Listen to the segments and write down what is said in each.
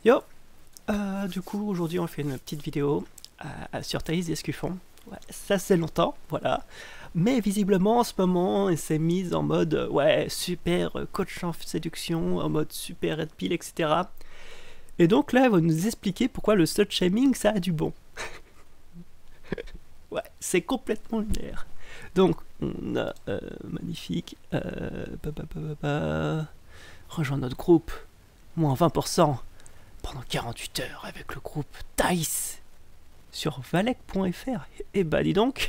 Yo, du coup aujourd'hui on fait une petite vidéo sur Thaïs Escuffon. Ouais, ça c'est longtemps, voilà. Mais visiblement en ce moment elle s'est mise en mode ouais super coach en séduction, en mode super red pill, etc. Et donc là elle va nous expliquer pourquoi le slut shaming ça a du bon. Ouais, c'est complètement lunaire. Donc on a magnifique. Rejoins notre groupe, moins 20%. Pendant 48 heures avec le groupe Thaïs sur valec.fr. Et bah dis donc,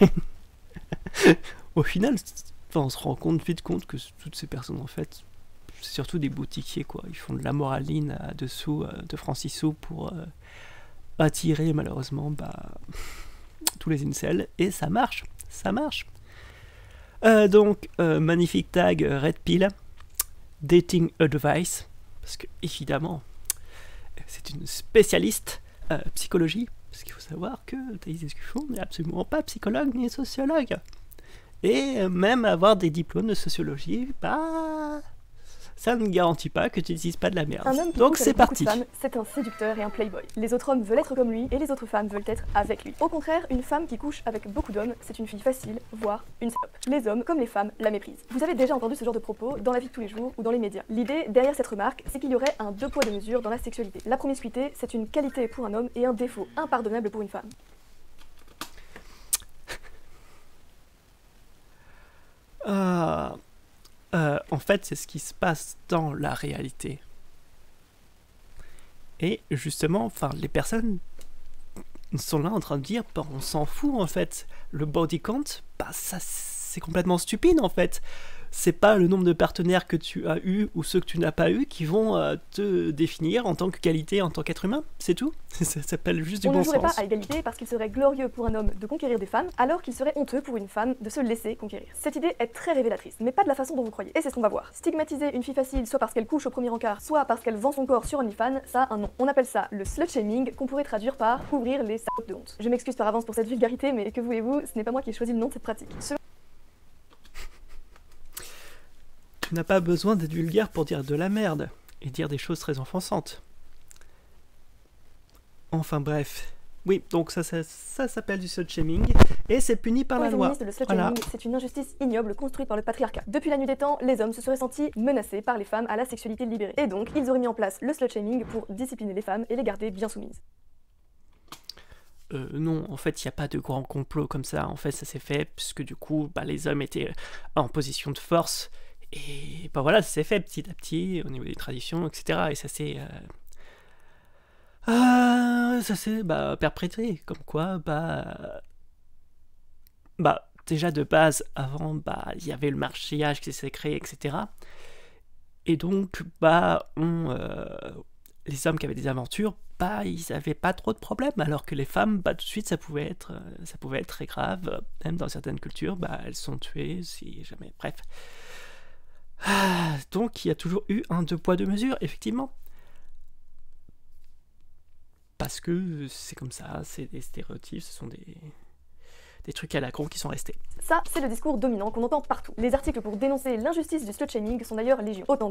au final, on se rend vite compte que toutes ces personnes en fait, c'est surtout des boutiquiers quoi. Ils font de la moraline à dessous de francs 6 sous pour attirer malheureusement tous les incels. Et ça marche, ça marche. Donc, magnifique tag Red Pill, Dating Advice, parce que évidemment, c'est une spécialiste psychologie, parce qu'il faut savoir que Thaïs Escuffon n'est absolument pas psychologue ni sociologue. Et même avoir des diplômes de sociologie, ça ne garantit pas que tu n'utilises pas de la merde. Un homme qui Donc couche c'est avec beaucoup parti. de femmes, c'est un séducteur et un playboy. Les autres hommes veulent être comme lui et les autres femmes veulent être avec lui. Au contraire, une femme qui couche avec beaucoup d'hommes, c'est une fille facile, voire une salope. Les hommes, comme les femmes, la méprisent. Vous avez déjà entendu ce genre de propos dans la vie de tous les jours ou dans les médias. L'idée derrière cette remarque, c'est qu'il y aurait un deux poids deux mesures dans la sexualité. La promiscuité, c'est une qualité pour un homme et un défaut impardonnable pour une femme. En fait, c'est ce qui se passe dans la réalité. Et justement, les personnes sont là en train de dire, on s'en fout en fait. Le body count, ça c'est complètement stupide en fait. C'est pas le nombre de partenaires que tu as eu ou ceux que tu n'as pas eu qui vont te définir en tant que qualité, en tant qu'être humain, c'est tout. Ça s'appelle juste du bon sens. On ne jouerait pas à égalité parce qu'il serait glorieux pour un homme de conquérir des femmes, alors qu'il serait honteux pour une femme de se laisser conquérir. Cette idée est très révélatrice, mais pas de la façon dont vous croyez, et c'est ce qu'on va voir. Stigmatiser une fille facile soit parce qu'elle couche au premier encart, soit parce qu'elle vend son corps sur OnlyFans, ça a un nom. On appelle ça le slut-shaming, qu'on pourrait traduire par couvrir les salopes de honte. Je m'excuse par avance pour cette vulgarité, mais que voulez-vous, ce n'est pas moi qui ai choisi le nom de cette pratique. Tu n'as pas besoin d'être vulgaire pour dire de la merde et dire des choses très offensantes. Enfin bref. Oui, donc ça s'appelle du slut-shaming et c'est puni par la loi. Le slut-shaming, c'est une injustice ignoble construite par le patriarcat. Depuis la nuit des temps, les hommes se seraient sentis menacés par les femmes à la sexualité libérée. Et donc, ils auraient mis en place le slut-shaming pour discipliner les femmes et les garder bien soumises. Non, en fait, il n'y a pas de grand complot comme ça. En fait, ça s'est fait puisque du coup, les hommes étaient en position de force. Et voilà, ça s'est fait petit à petit au niveau des traditions, etc. Et ça s'est perpétré. Comme quoi, déjà de base, avant, il y avait le mariage qui s'est créé, etc. Et donc, les hommes qui avaient des aventures, ils n'avaient pas trop de problèmes, alors que les femmes, tout de suite, ça pouvait être très grave. Même dans certaines cultures, elles sont tuées, si jamais. Bref. Donc il y a toujours eu un deux poids deux mesures, effectivement. Parce que c'est comme ça, c'est des stéréotypes, ce sont des trucs à la con qui sont restés. Ça, c'est le discours dominant qu'on entend partout. Les articles pour dénoncer l'injustice du slut-shaming sont d'ailleurs légion. Autant.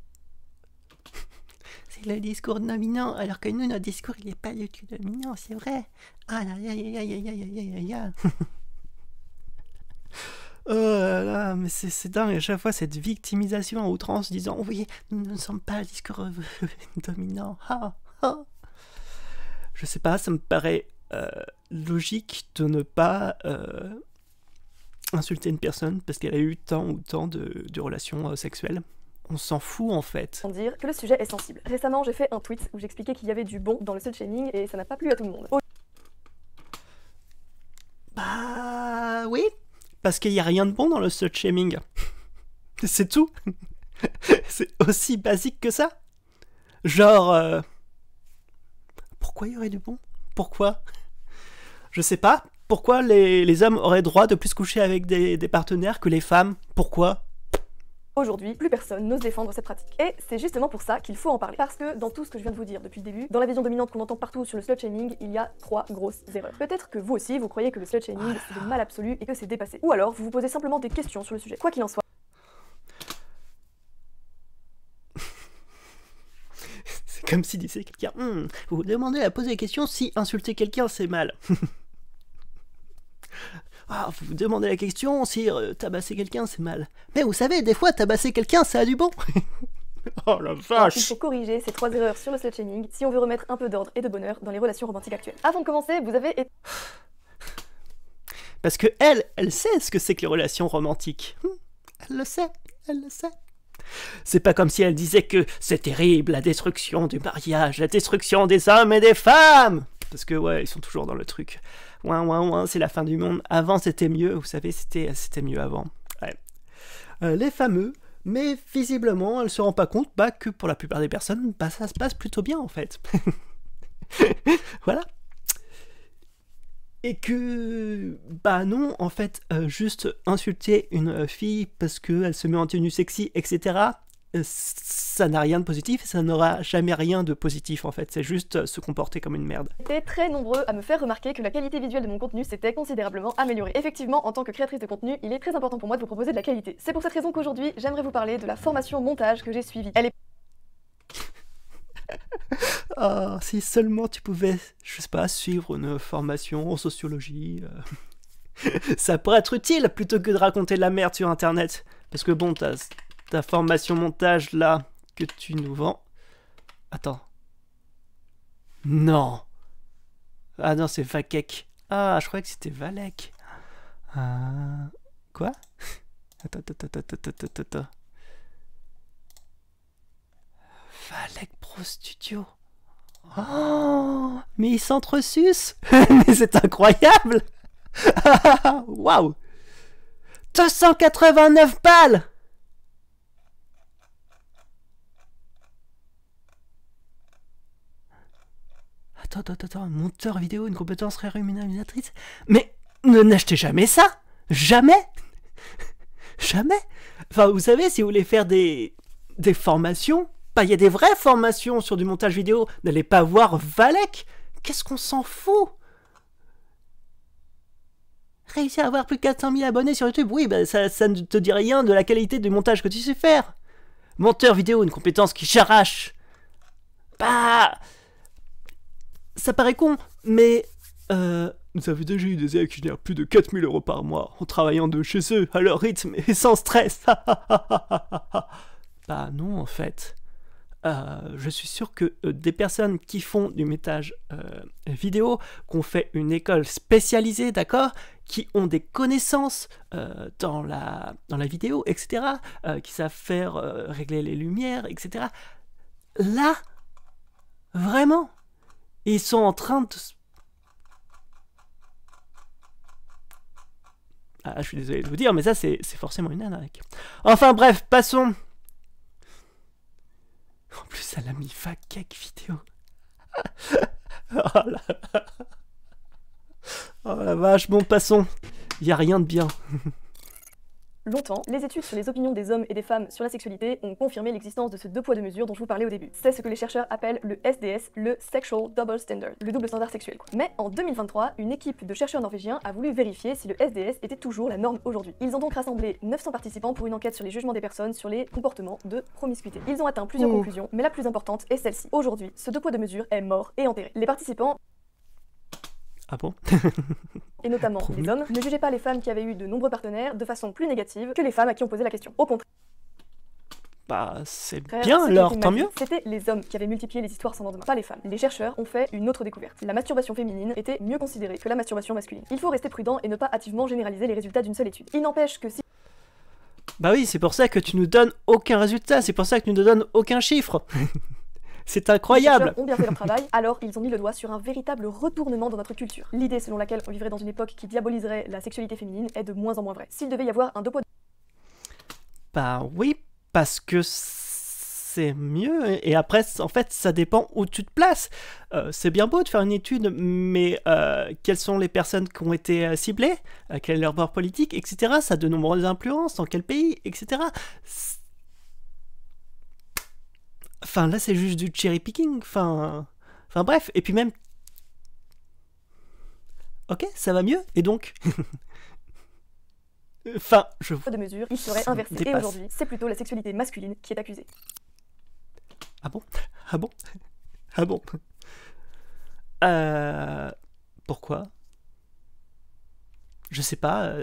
C'est le discours dominant, alors que nous, notre discours, il n'est pas du tout dominant, c'est vrai. Ah là là là là là là. Oh là là, mais c'est dingue, à chaque fois cette victimisation à outrance disant oui, nous ne sommes pas le discours dominant. Je sais pas, ça me paraît logique de ne pas insulter une personne parce qu'elle a eu tant ou tant de relations sexuelles. On s'en fout en fait. Dire que le sujet est sensible. Récemment, j'ai fait un tweet où j'expliquais qu'il y avait du bon dans le slut-shaming et ça n'a pas plu à tout le monde. Oui. Parce qu'il n'y a rien de bon dans le slut-shaming. C'est tout. C'est aussi basique que ça. Genre... Pourquoi il y aurait du bon? Pourquoi? Je sais pas. Pourquoi les hommes auraient droit de plus coucher avec des partenaires que les femmes? Pourquoi? Aujourd'hui, plus personne n'ose défendre cette pratique. Et c'est justement pour ça qu'il faut en parler. Parce que dans tout ce que je viens de vous dire depuis le début, dans la vision dominante qu'on entend partout sur le slut-shaming, il y a 3 grosses erreurs. Peut-être que vous aussi, vous croyez que le slut-shaming c'est le mal absolu et que c'est dépassé. Ou alors, vous vous posez simplement des questions sur le sujet. Quoi qu'il en soit. C'est Comme si disait quelqu'un, vous vous demandez à poser la question si insulter quelqu'un c'est mal. Ah, vous vous demandez la question si tabasser quelqu'un c'est mal. Mais vous savez, des fois tabasser quelqu'un ça a du bon. Oh la Il vache. faut corriger ces 3 erreurs sur le slut-shaming si on veut remettre un peu d'ordre et de bonheur dans les relations romantiques actuelles. Avant de commencer, vous avez été... Parce que elle sait ce que c'est que les relations romantiques. Elle le sait, elle le sait. C'est pas comme si elle disait que c'est terrible, la destruction du mariage, la destruction des hommes et des femmes. Parce que ouais, ils sont toujours dans le truc. Ouin, ouin, ouin, c'est la fin du monde. Avant c'était mieux, vous savez, c'était mieux avant. Ouais. Les fameux, mais visiblement, elle se rend pas compte que pour la plupart des personnes, ça se passe plutôt bien en fait. Voilà. Et que, non, en fait, juste insulter une fille parce qu'elle se met en tenue sexy, etc., ça n'a rien de positif, ça n'aura jamais rien de positif, en fait. C'est juste se comporter comme une merde. J'étais très nombreux à me faire remarquer que la qualité visuelle de mon contenu s'était considérablement améliorée. Effectivement, en tant que créatrice de contenu, il est très important pour moi de vous proposer de la qualité. C'est pour cette raison qu'aujourd'hui, j'aimerais vous parler de la formation montage que j'ai suivie. Elle est... Ah, si seulement tu pouvais, je sais pas, suivre une formation en sociologie. Ça pourrait être utile plutôt que de raconter de la merde sur internet. Parce que bon, ta formation montage là que tu nous vends. Attends. Non. Ah non, c'est Vakek. Ah, je croyais que c'était Valek. Quoi? Attends. Valek Pro Studio. Oh, mais ils s'entresucent. Mais c'est incroyable. Waouh. 289 balles. Attends, monteur vidéo, une compétence rémunératrice. Mais n'achetez jamais ça. Jamais. Jamais. Enfin, vous savez, si vous voulez faire des formations, il y a des vraies formations sur du montage vidéo. N'allez pas voir Valek. Qu'est-ce qu'on s'en fout? Réussir à avoir plus de 400 000 abonnés sur YouTube, oui, ça ne te dit rien de la qualité du montage que tu sais faire. Monteur vidéo, une compétence qui s'arrache. Ça paraît con, mais... Vous avez déjà eu des élèves qui génèrent plus de 4 000 € par mois en travaillant de chez eux, à leur rythme et sans stress. Non, en fait. Je suis sûr que des personnes qui font du montage vidéo, qui ont fait une école spécialisée, d'accord, qui ont des connaissances dans la vidéo, etc., qui savent faire régler les lumières, etc., là, vraiment, ils sont en train de... je suis désolé de vous dire, mais ça, c'est forcément une arnaque. Enfin bref, passons... En plus, elle a mis Vakek vidéo. Oh la vache, bon, passons. Il n'y a rien de bien. Longtemps, les études sur les opinions des hommes et des femmes sur la sexualité ont confirmé l'existence de ce 2 poids 2 mesures dont je vous parlais au début. C'est ce que les chercheurs appellent le SDS, le Sexual Double Standard, le double standard sexuel. Mais en 2023, une équipe de chercheurs norvégiens a voulu vérifier si le SDS était toujours la norme aujourd'hui. Ils ont donc rassemblé 900 participants pour une enquête sur les jugements des personnes sur les comportements de promiscuité. Ils ont atteint plusieurs conclusions, mais la plus importante est celle-ci. Aujourd'hui, ce 2 poids 2 mesures est mort et enterré. Les participants... Ah bon? Et notamment les hommes, ne jugeaient pas les femmes qui avaient eu de nombreux partenaires de façon plus négative que les femmes à qui on posait la question. Au contraire, c'est bien alors, tant mieux. C'était les hommes qui avaient multiplié les histoires sans lendemain, pas les femmes. Les chercheurs ont fait une autre découverte. La masturbation féminine était mieux considérée que la masturbation masculine. Il faut rester prudent et ne pas hâtivement généraliser les résultats d'une seule étude. Il n'empêche que si... Oui, c'est pour ça que tu nous donnes aucun résultat, c'est pour ça que tu ne nous donnes aucun chiffre. C'est incroyable. Les chercheurs ont bien fait leur travail, alors ils ont mis le doigt sur un véritable retournement dans notre culture. L'idée selon laquelle on vivrait dans une époque qui diaboliserait la sexualité féminine est de moins en moins vraie. S'il devait y avoir un 2 poids... Oui, parce que c'est mieux, et après, en fait, ça dépend où tu te places. C'est bien beau de faire une étude, mais quelles sont les personnes qui ont été ciblées, quel est leur bord politique, etc. Ça a de nombreuses influences, dans quel pays, etc. Enfin, là, c'est juste du cherry picking. Enfin, bref. Et puis même... Ok, ça va mieux. Et donc... de mesure, il serait inversé. Et aujourd'hui, c'est plutôt la sexualité masculine qui est accusée. Ah bon? Ah bon? Pourquoi? Je sais pas,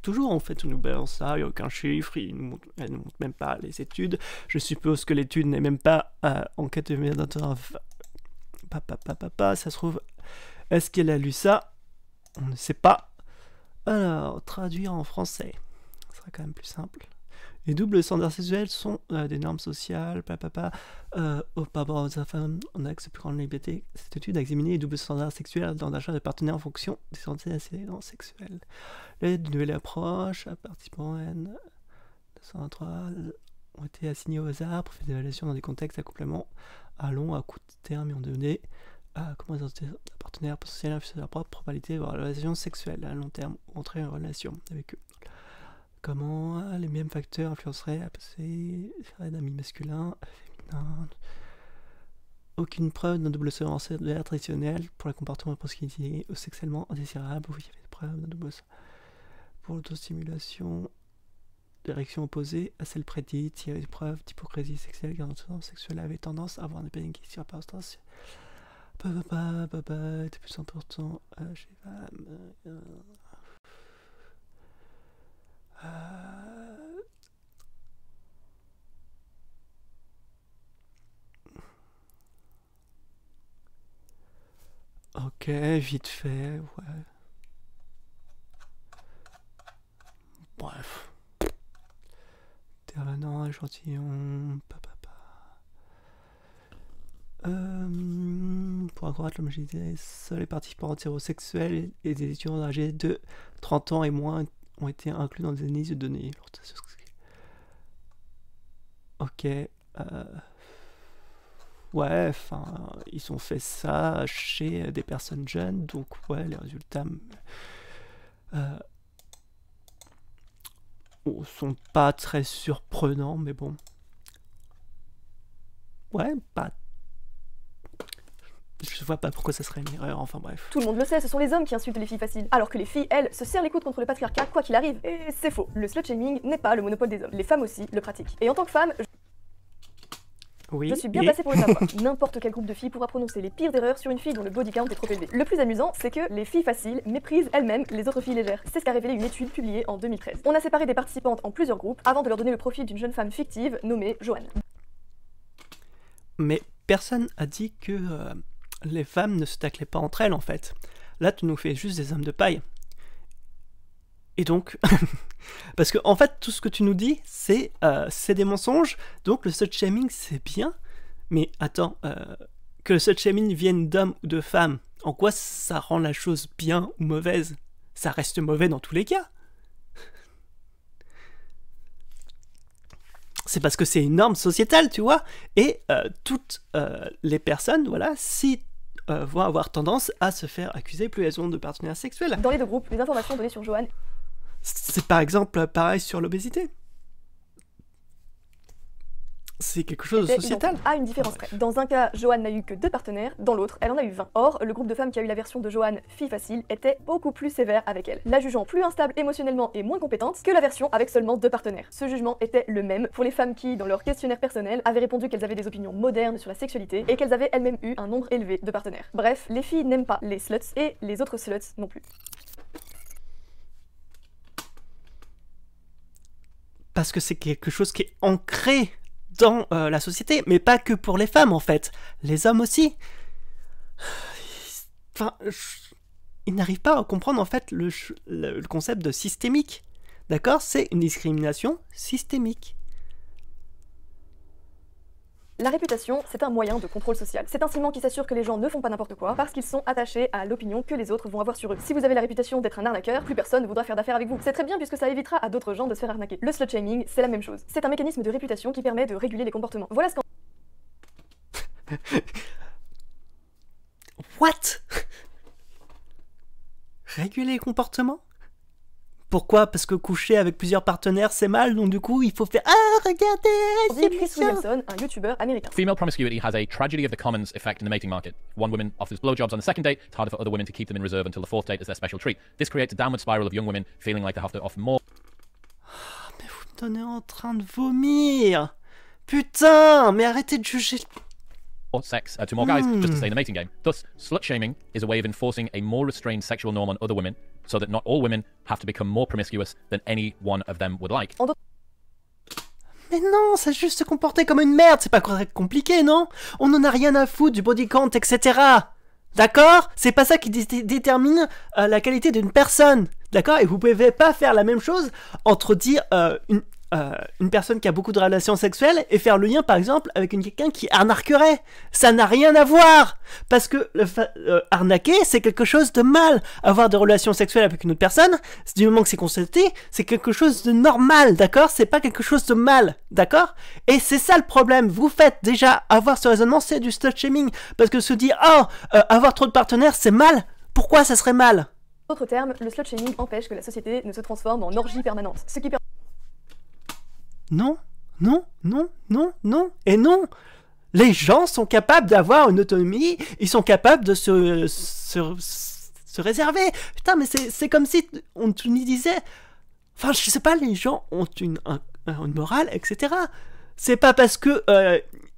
toujours en fait on nous balance ça, il n'y a aucun chiffre, elle ne montre même pas les études. Je suppose que l'étude n'est même pas en cas de ça se trouve, est-ce qu'elle a lu ça? On ne sait pas. Alors, traduire en français, ce sera quand même plus simple. Les doubles standards sexuels sont des normes sociales, au par rapport aux femmes, on a accès plus grande liberté. Cette étude a examiné les doubles standards sexuels dans l'achat de partenaires en fonction des antécédents sexuels. L'aide d'une nouvelle approche, à participants N 203 ont été assignés au hasard pour faire des évaluations dans des contextes d'accouplement à long, à court terme et ont donné comment les partenaires potentiels influencent leur propre probabilité d'avoir une relation sexuelle à long terme ou entrer en relation avec eux. Comment les mêmes facteurs influenceraient à passer d'amis masculins à féminins. Aucune preuve d'un double standard traditionnel pour le comportement promiscuité ou sexuellement indésirable. Oui, il y avait des preuves d'un double pour l'autostimulation d'érection opposée à celle prédite. Il y avait des preuves d'hypocrisie sexuelle car notre sexuel avait tendance à avoir des paniques sur appartenance. Était plus important chez femmes. Ok, vite fait, ouais. Bref. Intervenant, échantillon, pour accroître l'homogénéité, seuls les participants hétérosexuels et des étudiants âgés de 30 ans et moins ont été inclus dans des analyses de données. Ok. Ouais, enfin, ils ont fait ça chez des personnes jeunes, donc ouais, les résultats sont pas très surprenants, mais bon. Ouais, pas. Je vois pas pourquoi ça serait une erreur, enfin bref. Tout le monde le sait, ce sont les hommes qui insultent les filles faciles. Alors que les filles, elles, se serrent les coudes contre le patriarcat quoi qu'il arrive. Et c'est faux. Le slut-shaming n'est pas le monopole des hommes. Les femmes aussi le pratiquent. Et en tant que femme, je suis bien placée pour le savoir. N'importe quel groupe de filles pourra prononcer les pires erreurs sur une fille dont le body count est trop élevé. Le plus amusant, c'est que les filles faciles méprisent elles-mêmes les autres filles légères. C'est ce qu'a révélé une étude publiée en 2013. On a séparé des participantes en plusieurs groupes avant de leur donner le profil d'une jeune femme fictive nommée Joanne. Mais personne a dit que les femmes ne se taclaient pas entre elles en fait. Là, tu nous fais juste des hommes de paille. Et donc, parce que en fait, tout ce que tu nous dis, c'est des mensonges. Donc le slut-shaming, c'est bien. Mais attends, que le slut-shaming vienne d'hommes ou de femmes, en quoi ça rend la chose bien ou mauvaise? Ça reste mauvais dans tous les cas. C'est parce que c'est une norme sociétale, tu vois. Et toutes les personnes, voilà, vont avoir tendance à se faire accuser plus elles ont de partenaires sexuels. Dans les deux groupes, les informations données sur Joanne. C'est par exemple pareil sur l'obésité. C'est quelque chose de sociétal. À une différence près. Dans un cas, Joanne n'a eu que 2 partenaires, dans l'autre, elle en a eu 20. Or, le groupe de femmes qui a eu la version de Joanne, fille facile, était beaucoup plus sévère avec elle, la jugeant plus instable émotionnellement et moins compétente que la version avec seulement 2 partenaires. Ce jugement était le même pour les femmes qui, dans leur questionnaire personnel, avaient répondu qu'elles avaient des opinions modernes sur la sexualité et qu'elles avaient elles-mêmes eu un nombre élevé de partenaires. Bref, les filles n'aiment pas les sluts et les autres sluts non plus. Parce que c'est quelque chose qui est ancré dans la société, mais pas que pour les femmes en fait, les hommes aussi. Enfin, ils n'arrivent pas à comprendre en fait le concept de systémique. D'accord? C'est une discrimination systémique. La réputation, c'est un moyen de contrôle social. C'est un ciment qui s'assure que les gens ne font pas n'importe quoi parce qu'ils sont attachés à l'opinion que les autres vont avoir sur eux. Si vous avez la réputation d'être un arnaqueur, plus personne ne voudra faire d'affaires avec vous. C'est très bien puisque ça évitera à d'autres gens de se faire arnaquer. Le slut-shaming, c'est la même chose. C'est un mécanisme de réputation qui permet de réguler les comportements. Voilà ce qu'en... What? Réguler les comportements? Pourquoi? Parce que coucher avec plusieurs partenaires c'est mal, donc du coup il faut faire regardez, c'est Chris Williamson, un youtubeur américain. Female promiscuity has a tragedy of the commons effect in the mating market. One woman offers blowjobs on the second date, it's harder for other women to keep them in reserve until the fourth date as their special treat. This creates a downward spiral of young women feeling like they have to offer more. Mais vous On est en train de vomir. Putain, mais arrêtez de juger. Or sex to more guys just to stay in the mating game. Thus, slut shaming is a way of enforcing a more restrained sexual norm on other women, so that not all women have to become more promiscuous than any one of them would like. Mais non, c'est juste se comporter comme une merde, c'est pas compliqué, non? On en a rien à foutre du body count, etc. D'accord? C'est pas ça qui détermine la qualité d'une personne. D'accord? Et vous pouvez pas faire la même chose entre dire une personne qui a beaucoup de relations sexuelles et faire le lien par exemple avec quelqu'un qui arnaquerait. Ça n'a rien à voir. Parce que arnaquer c'est quelque chose de mal. Avoir des relations sexuelles avec une autre personne, du moment que c'est constaté, c'est quelque chose de normal, d'accord? C'est pas quelque chose de mal, d'accord? Et c'est ça le problème. Vous faites déjà avoir ce raisonnement, c'est du slut shaming. Parce que se dire avoir trop de partenaires c'est mal, pourquoi ça serait mal? En d'autres termes, le slut shaming empêche que la société ne se transforme en orgie permanente. Ce qui permet Non, non, non, non, non, et non. Les gens sont capables d'avoir une autonomie, ils sont capables de se réserver. Putain, mais c'est comme si on nous disait... Enfin, je sais pas, les gens ont une morale, etc. C'est pas parce que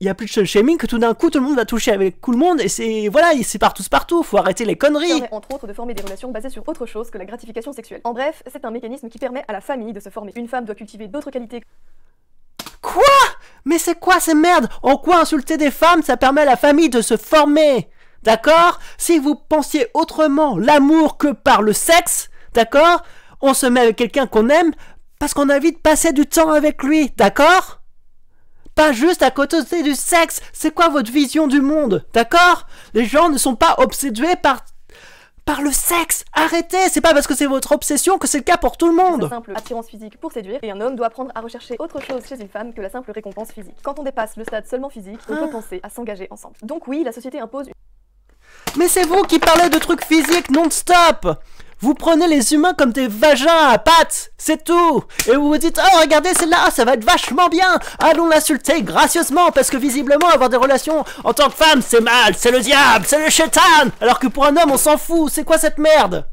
y a plus de shaming que tout d'un coup tout le monde va toucher avec tout le monde et c'est partout, faut arrêter les conneries. permet entre autres de former des relations basées sur autre chose que la gratification sexuelle. En bref, c'est un mécanisme qui permet à la famille de se former. Une femme doit cultiver d'autres qualités. Quoi? Mais c'est quoi ces merdes? En quoi insulter des femmes, ça permet à la famille de se former? D'accord? Si vous pensiez autrement l'amour que par le sexe, d'accord? On se met avec quelqu'un qu'on aime parce qu'on a envie de passer du temps avec lui, d'accord? Pas juste à côté du sexe. C'est quoi votre vision du monde? D'accord? Les gens ne sont pas obsédés par le sexe. Arrêtez, c'est pas parce que c'est votre obsession que c'est le cas pour tout le monde. C'est simple attirance physique pour séduire et un homme doit apprendre à rechercher autre chose chez une femme que la simple récompense physique. Quand on dépasse le stade seulement physique, on peut penser à s'engager ensemble. Donc oui, la société impose une... Mais c'est vous qui parlez de trucs physiques non-stop. Vous prenez les humains comme des vagins à pattes, c'est tout. Et vous vous dites, oh regardez celle-là, ça va être vachement bien. Allons l'insulter gracieusement parce que visiblement avoir des relations en tant que femme c'est mal, c'est le diable, c'est le shaitan. Alors que pour un homme on s'en fout, c'est quoi cette merde?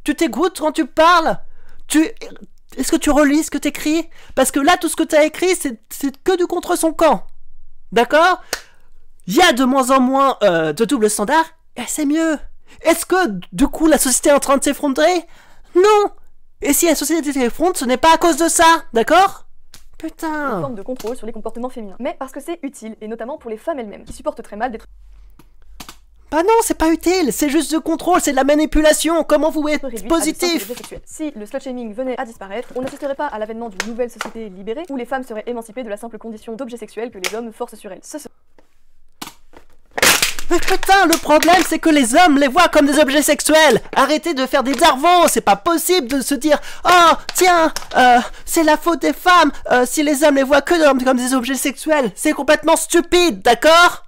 Tu t'écoutes quand tu parles? Est-ce que tu relis ce que t'écris? Parce que là tout ce que t'as écrit c'est que du contre son camp. D'accord? Il y a de moins en moins de double standard et c'est mieux. Est-ce que, du coup, la société est en train de s'effondrer? Non. Et si la société s'effondre, ce n'est pas à cause de ça, d'accord? Putain. Une forme de contrôle sur les comportements féminins. Mais parce que c'est utile, et notamment pour les femmes elles-mêmes, qui supportent très mal d'être... Bah non, c'est pas utile, c'est juste de contrôle, c'est de la manipulation, comment vous êtes positif? Si le slut-shaming venait à disparaître, on n'assisterait pas à l'avènement d'une nouvelle société libérée, où les femmes seraient émancipées de la simple condition d'objet sexuel que les hommes forcent sur elles. Mais putain, le problème c'est que les hommes les voient comme des objets sexuels. Arrêtez de faire des darvons, c'est pas possible de se dire oh tiens, c'est la faute des femmes si les hommes les voient que comme des objets sexuels. C'est complètement stupide, d'accord?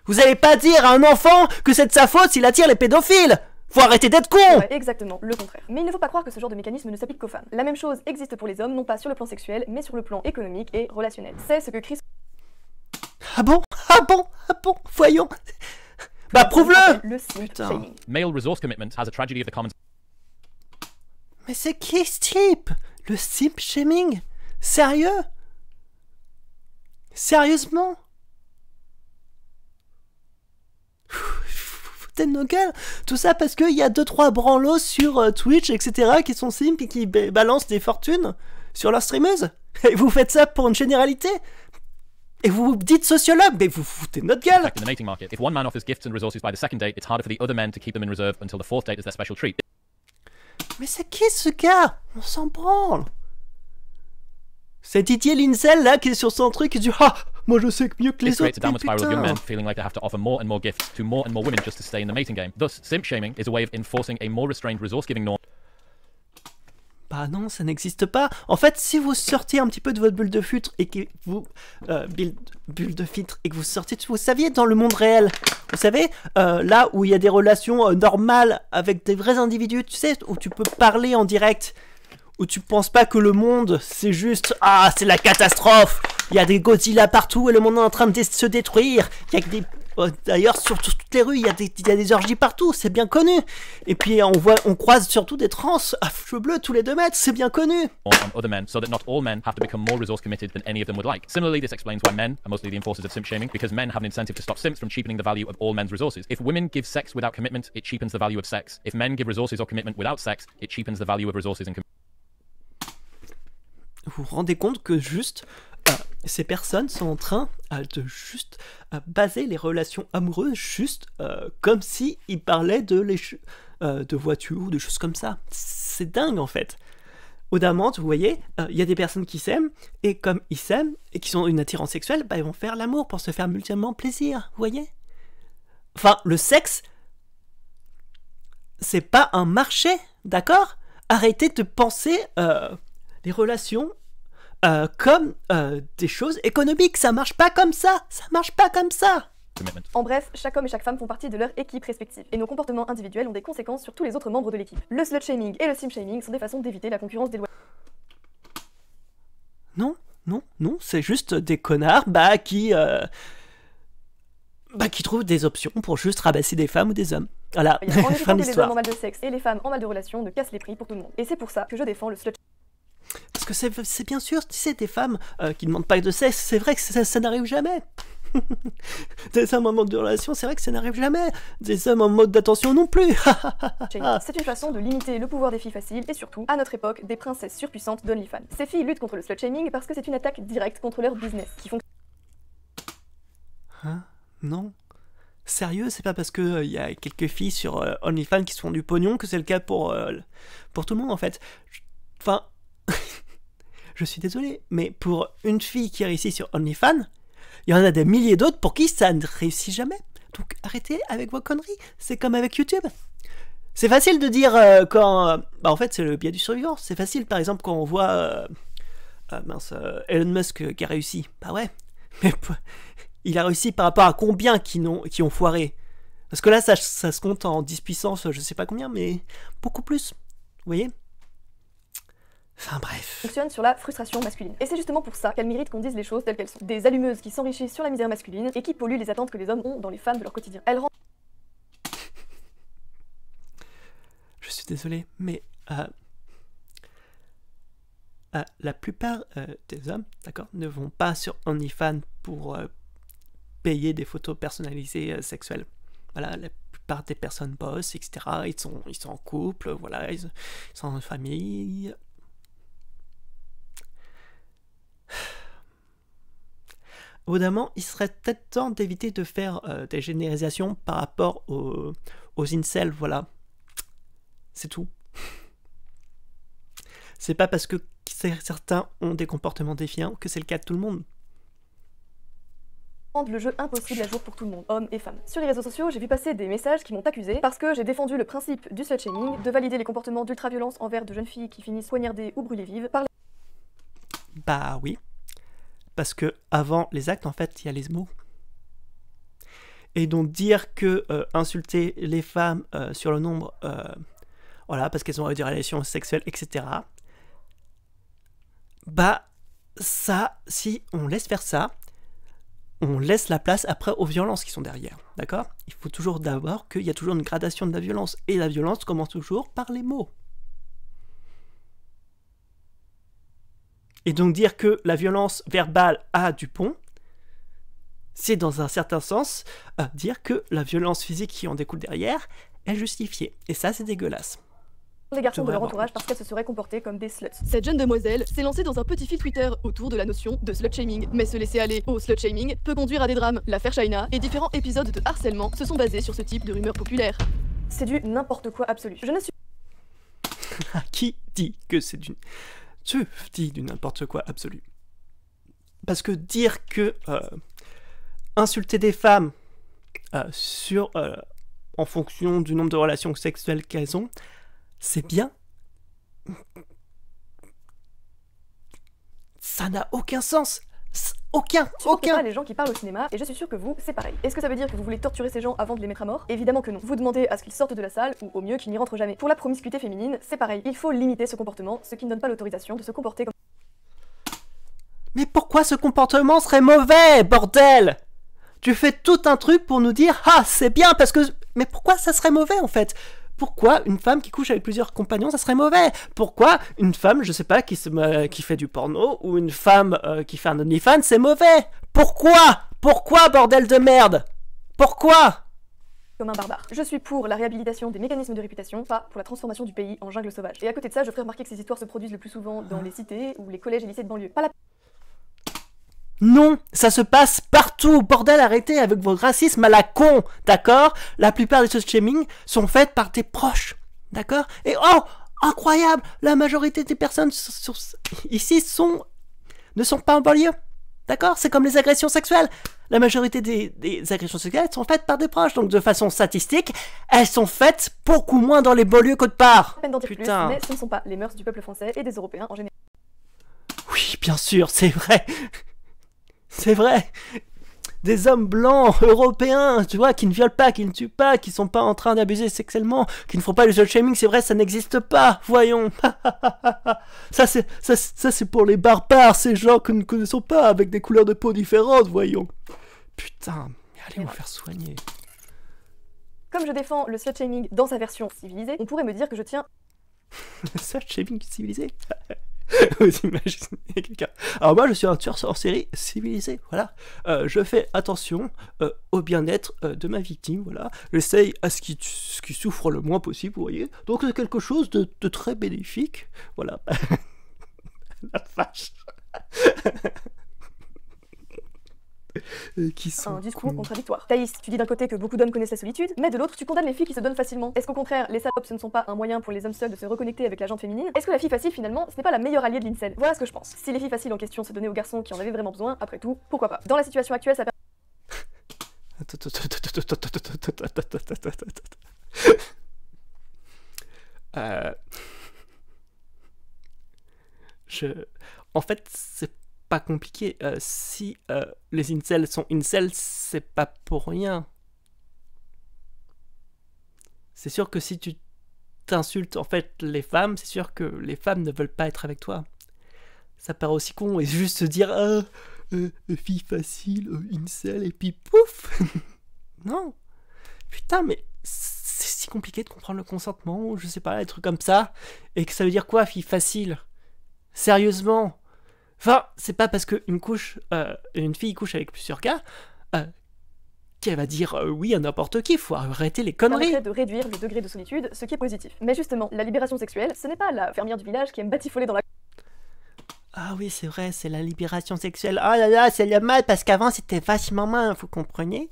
Vous allez pas dire à un enfant que c'est de sa faute s'il attire les pédophiles. Faut arrêter d'être con. Ouais, exactement, le contraire. Mais il ne faut pas croire que ce genre de mécanisme ne s'applique qu'aux femmes. La même chose existe pour les hommes, non pas sur le plan sexuel, mais sur le plan économique et relationnel. C'est ce que Chris... Ah bon? Ah bon? Ah bon? Voyons. Bah prouve-le! Le simp shaming. Male resource commitment has a tragedy of the commons. Mais c'est qui ce type? Le simp shaming? Sérieux? Sérieusement? Foutez de nos gueules. Tout ça parce qu'il y a 2-3 branlos sur Twitch, etc. qui sont simp et qui balancent des fortunes sur leurs streameuses. Et vous faites ça pour une généralité? Et vous vous dites sociologue, mais vous foutez de notre gueule. In the mating market, if one man offers gifts and resources by the second date, it's harder for the other men to keep them in reserve until the fourth date as their special treat. Mais c'est qui ce gars? On s'en branle. C'est Didier Lindsay là qui est sur son truc et dit ah moi je sais que mieux que les This autres. creates a downward spiral of young Putain. men feeling like they have to offer more and more gifts to more and more women just to stay in the mating game. Thus, simp shaming is a way of enforcing a more restrained resource-giving norm. Bah non, ça n'existe pas. En fait, si vous sortiez un petit peu de votre bulle de filtre et que vous bulle de filtre et que vous sortiez, vous saviez dans le monde réel, vous savez, là où il y a des relations normales avec des vrais individus, tu sais, où tu peux parler en direct, où tu penses pas que le monde c'est juste c'est la catastrophe. Il y a des Godzilla partout et le monde est en train de se détruire. Il y a que des D'ailleurs, sur toutes les rues, il y a des orgies partout, c'est bien connu. Et puis on croise surtout des trans à cheveux bleus tous les 2 mètres, c'est bien connu. On other men, so that not all men have to become more resource committed than any of them would like. Similarly, this explains why men are mostly the enforcers of simp shaming, because men have an incentive to stop simps from cheapening the value of all men's resources. If women give sex without commitment, it cheapens the value of sex. If men give resources or commitment without sex, it cheapens the value of resources and commitment. Vous vous rendez compte que juste ces personnes sont en train de juste baser les relations amoureuses juste comme si ils parlaient de voitures ou de choses comme ça. C'est dingue en fait. Au Damant, vous voyez, il y a des personnes qui s'aiment, et comme ils s'aiment, et qui ont une attirance sexuelle, bah, ils vont faire l'amour pour se faire mutuellement plaisir, vous voyez. Enfin, le sexe, c'est pas un marché, d'accord? Arrêtez de penser les relations comme des choses économiques, ça marche pas comme ça, En bref, chaque homme et chaque femme font partie de leur équipe respective, et nos comportements individuels ont des conséquences sur tous les autres membres de l'équipe. Le slut-shaming et le simp-shaming sont des façons d'éviter la concurrence déloyale. Non, c'est juste des connards qui trouvent des options pour juste rabasser des femmes ou des hommes. Voilà, En évitant fin que de les l'histoire. hommes en mal de sexe et les femmes en mal de relation ne cassent les prix pour tout le monde. Et c'est pour ça que je défends le slut. Parce que c'est bien sûr, tu sais, des femmes qui ne demandent pas de sexe, c'est vrai que ça n'arrive jamais. Des hommes en mode de relation, c'est vrai que ça n'arrive jamais. Des hommes en mode d'attention non plus. C'est une façon de limiter le pouvoir des filles faciles et surtout, à notre époque, des princesses surpuissantes d'OnlyFans. Ces filles luttent contre le slut-shaming parce que c'est une attaque directe contre leur business qui fonctionne. Hein? Non. Sérieux, c'est pas parce que y a quelques filles sur OnlyFans qui se font du pognon que c'est le cas pour tout le monde en fait. Enfin, je suis désolé, mais pour une fille qui réussit sur OnlyFans, il y en a des milliers d'autres pour qui ça ne réussit jamais. Donc arrêtez avec vos conneries, c'est comme avec YouTube. C'est facile de dire quand... en fait, c'est le biais du survivant. C'est facile, par exemple, quand on voit Elon Musk qui a réussi. Bah ouais, mais il a réussi par rapport à combien qui ont foiré. Parce que là, ça se compte en 10 puissance, je sais pas combien, mais beaucoup plus. Vous voyez ? Enfin bref. Fonctionne sur la frustration masculine. Et c'est justement pour ça qu'elle mérite qu'on dise les choses telles qu'elles sont. Des allumeuses qui s'enrichissent sur la misère masculine et qui polluent les attentes que les hommes ont dans les femmes de leur quotidien. Elles rendent... Je suis désolé, mais la plupart des hommes, d'accord, ne vont pas sur OnlyFans pour payer des photos personnalisées sexuelles. Voilà, la plupart des personnes bossent, etc. Ils sont en couple, voilà, ils sont en famille. Évidemment, il serait peut-être temps d'éviter de faire des généralisations par rapport aux incels, voilà. C'est tout. C'est pas parce que certains ont des comportements défiants que c'est le cas de tout le monde. Rendre le jeu impossible à jouer pour tout le monde, hommes et femmes. Sur les réseaux sociaux, j'ai vu passer des messages qui m'ont accusé parce que j'ai défendu le principe du slut-shaming, de valider les comportements d'ultra-violence envers de jeunes filles qui finissent poignardées ou brûlées vives par les... Bah oui. Parce que avant les actes, en fait, il y a les mots. Et donc dire que insulter les femmes sur le nombre, voilà, parce qu'elles ont eu des relations sexuelles, etc. Bah ça, si on laisse faire ça, on laisse la place après aux violences qui sont derrière, d'accord? Il faut toujours d'abord qu'il y a toujours une gradation de la violence, et la violence commence toujours par les mots. Et donc dire que la violence verbale a du pont, c'est dans un certain sens dire que la violence physique qui en découle derrière est justifiée. Et ça, c'est dégueulasse. les garçons de leur entourage parce qu'elles se seraient comportées comme des sluts. Cette jeune demoiselle s'est lancée dans un petit fil Twitter autour de la notion de slut-shaming. Mais se laisser aller au slut-shaming peut conduire à des drames. L'affaire Shaina et différents épisodes de harcèlement se sont basés sur ce type de rumeurs populaires. C'est du n'importe quoi absolu. Je ne suis Qui dit que c'est du... Tu dis du n'importe quoi absolu. Parce que dire que insulter des femmes en fonction du nombre de relations sexuelles qu'elles ont, c'est bien. Ça n'a aucun sens. Aucun. pas les gens qui parlent au cinéma, et je suis sûre que vous, c'est pareil. Est-ce que ça veut dire que vous voulez torturer ces gens avant de les mettre à mort? Évidemment que non. Vous demandez à ce qu'ils sortent de la salle, ou au mieux qu'ils n'y rentrent jamais. Pour la promiscuité féminine, c'est pareil. Il faut limiter ce comportement, ce qui ne donne pas l'autorisation de se comporter comme... Mais pourquoi ce comportement serait mauvais, bordel? tu fais tout un truc pour nous dire « Ah, c'est bien parce que... » Mais pourquoi ça serait mauvais en fait? Pourquoi une femme qui couche avec plusieurs compagnons, ça serait mauvais? Pourquoi une femme, je sais pas, qui fait du porno, ou une femme qui fait un OnlyFans, c'est mauvais? Pourquoi? Pourquoi, bordel de merde? Pourquoi? Comme un barbare. Je suis pour la réhabilitation des mécanismes de réputation, pas pour la transformation du pays en jungle sauvage. Et à côté de ça, je ferai remarquer que ces histoires se produisent le plus souvent dans les cités ou les collèges et lycées de banlieue. Pas la Non, ça se passe partout, bordel, arrêtez avec votre racisme à la con, d'accord? La plupart des slut-shaming sont faites par tes proches, d'accord? Et oh, incroyable, la majorité des personnes ici ne sont pas en banlieue, d'accord? C'est comme les agressions sexuelles. La majorité des agressions sexuelles sont faites par des proches, donc de façon statistique, elles sont faites beaucoup moins dans les banlieues qu'autre part. peine d'en dire plus, Putain. mais ce ne sont pas les mœurs du peuple français et des Européens en général. Oui, bien sûr, c'est vrai. C'est vrai. Des hommes blancs, européens, tu vois, qui ne violent pas, qui ne tuent pas, qui sont pas en train d'abuser sexuellement, qui ne font pas le slut-shaming, c'est vrai, ça n'existe pas, voyons. ça c'est pour les barbares, ces gens que nous ne connaissons pas, avec des couleurs de peau différentes, voyons. Putain, mais allez vous faire soigner. Comme je défends le slut-shaming dans sa version civilisée, on pourrait me dire que je tiens Slut-shaming civilisé. Vous imaginez quelqu'un. Alors moi je suis un tueur en série civilisé, voilà. Je fais attention au bien-être de ma victime, voilà. J'essaye à ce qu'il souffre le moins possible, vous voyez. Donc c'est quelque chose de très bénéfique, voilà. La vache. Qui sont un discours contradictoire. Thaïs, tu dis d'un côté que beaucoup d'hommes connaissent la solitude, mais de l'autre, tu condamnes les filles qui se donnent facilement. Est-ce qu'au contraire, les salopes, ce ne sont pas un moyen pour les hommes seuls de se reconnecter avec la gente féminine? Est-ce que la fille facile, finalement, ce n'est pas la meilleure alliée de l'incel? Voilà ce que je pense. Si les filles faciles en question se donnaient aux garçons qui en avaient vraiment besoin, après tout, pourquoi pas? Dans la situation actuelle, ça En fait, c'est pas compliqué. Si les incels sont incels, c'est pas pour rien. C'est sûr que si tu t'insultes en fait les femmes, c'est sûr que les femmes ne veulent pas être avec toi. Ça paraît aussi con et juste se dire fille facile, incel et puis pouf. Non. Putain, mais c'est si compliqué de comprendre le consentement ou je sais pas, des trucs comme ça. Et que ça veut dire quoi, fille facile? Sérieusement? Enfin, c'est pas parce qu'une fille couche avec plusieurs gars qu'elle va dire oui à n'importe qui, faut arrêter les conneries. permettrait de réduire le degré de solitude, ce qui est positif. Mais justement, la libération sexuelle, ce n'est pas la fermière du village qui aime batifoler dans la Ah oui, c'est vrai, c'est la libération sexuelle. Oh là là, c'est le mal parce qu'avant c'était vachement mal, vous comprenez?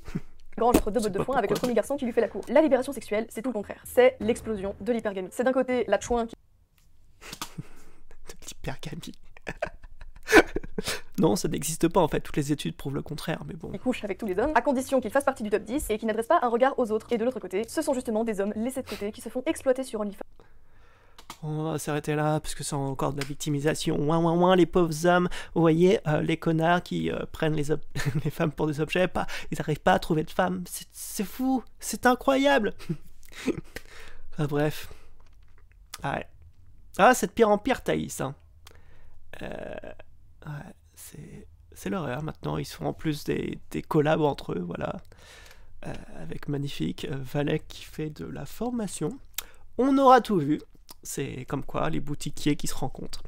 grange entre deux bottes de foin avec le premier garçon qui lui fait la cour. La libération sexuelle, c'est tout le contraire. C'est l'explosion de l'hypergamie. C'est d'un côté la chouin qui De l'hypergamie. Non, ça n'existe pas en fait, toutes les études prouvent le contraire, mais bon. couche avec tous les hommes, à condition qu'ils fassent partie du top 10 et qu'ils n'adressent pas un regard aux autres. Et de l'autre côté, ce sont justement des hommes laissés de côté qui se font exploiter sur OnlyFans. On va s'arrêter là, parce que c'est encore de la victimisation. Ouin, ouin, ouin, les pauvres hommes, vous voyez, les connards qui prennent les femmes pour des objets, ils n'arrivent pas à trouver de femmes. C'est fou, c'est incroyable. Enfin bref. Ouais. Ah, c'est de pire en pire, Thaïs. Hein. Ouais, c'est l'horreur maintenant. Ils se font en plus des collabs entre eux, voilà. Avec magnifique Valek qui fait de la formation. On aura tout vu. C'est comme quoi les boutiquiers qui se rencontrent.